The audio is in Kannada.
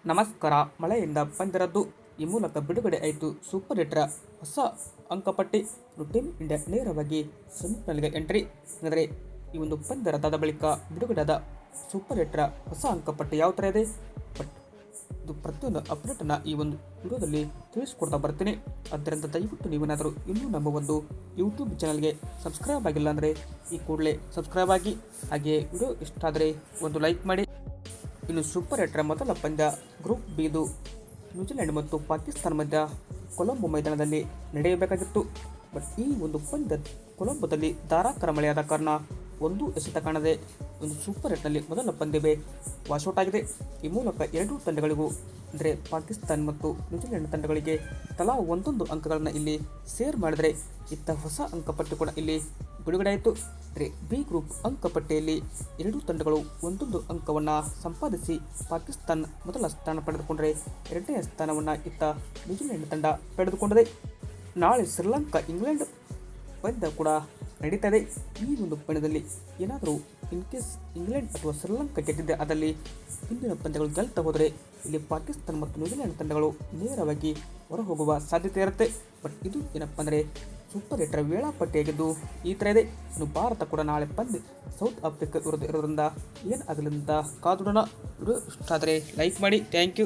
ನಮಸ್ಕಾರ. ಮಳೆಯಿಂದ ಬಂದಿರದ್ದು ಈ ಮೂಲಕ ಬಿಡುಗಡೆ ಆಯಿತು ಸೂಪರ್ ಹಿಟ್ರ ಹೊಸ ಅಂಕಪಟ್ಟಿ. ಟೀಮ್ ಇಂಡಿಯಾ ನೇರವಾಗಿ ಸೆಮಿಫೈನಲ್ಗೆ ಎಂಟ್ರಿ. ಅಂದರೆ ಈ ಒಂದು ಪಂದ್ಯ ರದ್ದಾದ ಬಳಿಕ ಬಿಡುಗಡೆಯಾದ ಸೂಪರ್ ಹಿಟ್ರ ಹೊಸ ಅಂಕಪಟ್ಟಿ ಯಾವ ಥರ ಇದೆ, ಬಟ್ ಇದು ಪ್ರತಿಯೊಂದು ಅಪ್ಡೇಟನ್ನು ಈ ಒಂದು ವಿಡಿಯೋದಲ್ಲಿ ತಿಳಿಸ್ಕೊಡ್ತಾ ಬರ್ತೀನಿ. ಆದ್ದರಿಂದ ದಯವಿಟ್ಟು ನೀವೇನಾದರೂ ಇನ್ನೂ ನಮ್ಮ ಒಂದು ಯೂಟ್ಯೂಬ್ ಚಾನಲ್ಗೆ ಸಬ್ಸ್ಕ್ರೈಬ್ ಆಗಿಲ್ಲ ಅಂದರೆ ಈ ಕೂಡಲೇ ಸಬ್ಸ್ಕ್ರೈಬ್ ಆಗಿ, ಹಾಗೆಯೇ ವಿಡಿಯೋ ಇಷ್ಟ ಆದರೆ ಒಂದು ಲೈಕ್ ಮಾಡಿ. ಇನ್ನು ಸೂಪರ್ ಹಿಟ್ರ ಮೊದಲ ಪಂದ್ಯ ಗ್ರೂಪ್ ಬಿದು ನ್ಯೂಜಿಲೆಂಡ್ ಮತ್ತು ಪಾಕಿಸ್ತಾನ ಮಧ್ಯ ಕೊಲಂಬೋ ಮೈದಾನದಲ್ಲಿ ನಡೆಯಬೇಕಾಗಿತ್ತು. ಬಟ್ ಈ ಒಂದು ಪಂದ್ಯ ಕೊಲಂಬೋದಲ್ಲಿ ಧಾರಾಕಾರ ಮಳೆಯಾದ ಕಾರಣ ಒಂದು ಎಸೆತ ಕಾಣದೆ ಒಂದು ಸೂಪರ್ ಹಿಟ್ನಲ್ಲಿ ಮೊದಲ ಪಂದ್ಯವೇ ವಾಶೌಟ್ ಆಗಿದೆ. ಈ ಮೂಲಕ ಎರಡೂ ತಂಡಗಳಿಗೂ ಅಂದರೆ ಪಾಕಿಸ್ತಾನ ಮತ್ತು ನ್ಯೂಜಿಲೆಂಡ್ ತಂಡಗಳಿಗೆ ತಲಾ ಒಂದೊಂದು ಅಂಕಗಳನ್ನು ಇಲ್ಲಿ ಶೇರ್ ಮಾಡಿದರೆ ಇತ್ತ ಹೊಸ ಅಂಕಪಟ್ಟಿ ಕೂಡ ಇಲ್ಲಿ ಬಿಡುಗಡೆ ಆಯಿತು. ಅಂದರೆ ಬಿ ಗ್ರೂಪ್ ಅಂಕಪಟ್ಟಿಯಲ್ಲಿ ಎರಡೂ ತಂಡಗಳು ಒಂದೊಂದು ಅಂಕವನ್ನು ಸಂಪಾದಿಸಿ ಪಾಕಿಸ್ತಾನ ಮೊದಲ ಸ್ಥಾನ ಪಡೆದುಕೊಂಡರೆ ಎರಡನೇ ಸ್ಥಾನವನ್ನು ಇತ್ತ ನ್ಯೂಜಿಲೆಂಡ್ ತಂಡ ಪಡೆದುಕೊಂಡಿದೆ. ನಾಳೆ ಶ್ರೀಲಂಕಾ ಇಂಗ್ಲೆಂಡ್ ಪಂದ್ಯ ಕೂಡ ನಡೀತಾ ಇದೆ. ಈ ಒಂದು ಪಂದ್ಯದಲ್ಲಿ ಏನಾದರೂ ಇನ್ ಕೇಸ್ ಇಂಗ್ಲೆಂಡ್ ಅಥವಾ ಶ್ರೀಲಂಕಾ ಗೆದ್ದಿದ್ದೆ ಅದರಲ್ಲಿ ಹಿಂದಿನ ಪಂದ್ಯಗಳು ಗೆಲ್ತಾ ಹೋದರೆ ಇಲ್ಲಿ ಪಾಕಿಸ್ತಾನ ಮತ್ತು ನ್ಯೂಜಿಲೆಂಡ್ ತಂಡಗಳು ನೇರವಾಗಿ ಹೊರಹೋಗುವ ಸಾಧ್ಯತೆ ಇರುತ್ತೆ. ಬಟ್ ಇದು ಏನಪ್ಪ ಅಂದರೆ ಸೂಪರ್ ಹಿಟ್ರ ವೇಳಾಪಟ್ಟಿಯಾಗಿದ್ದು ಈ ಥರ ಇದೆ. ಇನ್ನು ಭಾರತ ಕೂಡ ನಾಳೆ ಪಂದ್ಯ ಸೌತ್ ಆಫ್ರಿಕಾ ವಿರುದ್ಧ ಇರೋದ್ರಿಂದ ಏನಾಗಲಿ ಅಂತ ಕಾದುಡೋಣ. ವಿಡಿಯೋ ಇಷ್ಟ ಆದರೆ ಲೈಕ್ ಮಾಡಿ. Thank you.